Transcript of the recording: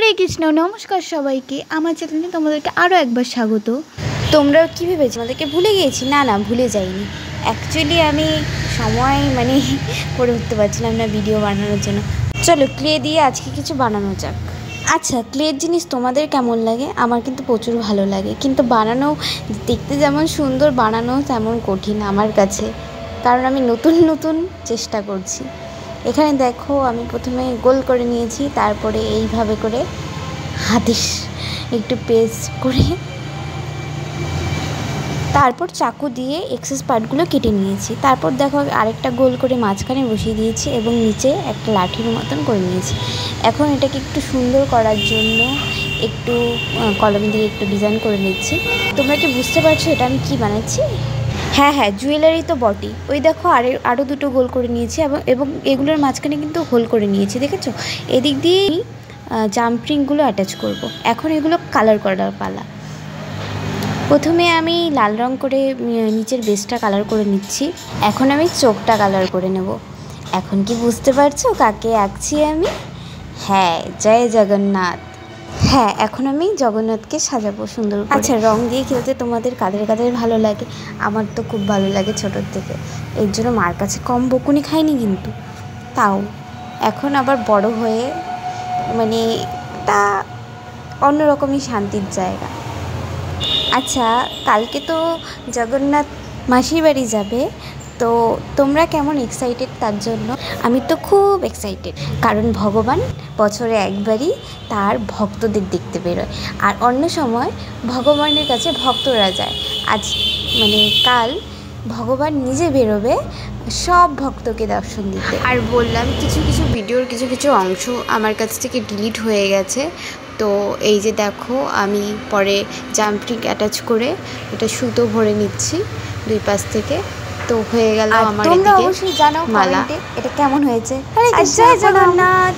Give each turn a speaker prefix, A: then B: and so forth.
A: হরে কৃষ্ণ। নমস্কার সবাইকে, আমার চ্যানেলে তোমাদেরকে আরও একবার স্বাগত। তোমরা কী ভেবেছো আমাদেরকে ভুলে গিয়েছি? না না, ভুলে যাইনি। অ্যাকচুয়ালি আমি সময় করে উঠতে পারছিলাম না ভিডিও বানানোর জন্য। চলো ক্লে দিয়ে আজকে কিছু বানানো যাক। আচ্ছা, ক্লের জিনিস তোমাদের কেমন লাগে? আমার কিন্তু প্রচুর ভালো লাগে, কিন্তু বানানো দেখতে যেমন সুন্দর, বানানো তেমন কঠিন আমার কাছে, কারণ আমি নতুন নতুন চেষ্টা করছি। এখানে দেখো, আমি প্রথমে গোল করে নিয়েছি, তারপরে এইভাবে করে হাতে একটু পেস্ট করে, তারপর চাকু দিয়ে এক্সেস পার্টগুলো কেটে নিয়েছি। তারপর দেখো আরেকটা গোল করে মাঝখানে বসিয়ে দিয়েছি এবং নিচে একটা লাঠির মতন করে নিয়েছি। এখন এটাকে একটু সুন্দর করার জন্য একটু কলম দিয়ে একটু ডিজাইন করে নিচ্ছি। তোমরা কি বুঝতে পারছো এটা আমি কি বানাচ্ছি? হ্যাঁ হ্যাঁ, জুয়েলারি তো বটেই। ওই দেখো আরও দুটো গোল করে নিয়েছি এবং এগুলোর মাঝখানে কিন্তু হোল করে নিয়েছি, দেখেছো? এদিক দিয়েই জাম্পরিংগুলো অ্যাটাচ করব। এখন এগুলো কালার করার পালা। প্রথমে আমি লাল রং করে নিচের বেসটা কালার করে নিচ্ছি। এখন আমি চোখটা কালার করে নেব। এখন কি বুঝতে পারছো কাকে আঁকছি আমি? হ্যাঁ, জয় জগন্নাথ। হ্যাঁ, এখন আমি জগন্নাথকে সাজাবো সুন্দর করে। আচ্ছা, রং দিয়ে খেলতে তোমাদের কাদের কাদের ভালো লাগে? আমার তো খুব ভালো লাগে ছোটোর থেকে, এর জন্য মার কাছে কম বকুনি খাইনি, কিন্তু তাও এখন আবার বড় হয়ে একটা অন্যরকমই শান্তির জায়গা। আচ্ছা, কালকে তো জগন্নাথ মাসির বাড়ি যাবে, তো তোমরা কেমন এক্সাইটেড তার জন্য? আমি তো খুব এক্সাইটেড, কারণ ভগবান বছরে একবারই তার ভক্তদের দেখতে বেরোয়, আর অন্য সময় ভগবানের কাছে ভক্তরা যায়। আজ কাল ভগবান নিজে বেরোবে সব ভক্তকে দর্শন দিতে। আর বললাম, কিছু কিছু ভিডিওর কিছু কিছু অংশ আমার কাছ থেকে ডিলিট হয়ে গেছে, তো এই যে দেখো, আমি পরে জাম্পরিং অ্যাটাচ করে এটা সুতো ভরে নিচ্ছি দুই পাশ থেকে, তো হয়ে গেল আমার। তোমরা অবশ্যই জানাও কমেন্টে এটা কেমন হয়েছে। জয় জগন্নাথ।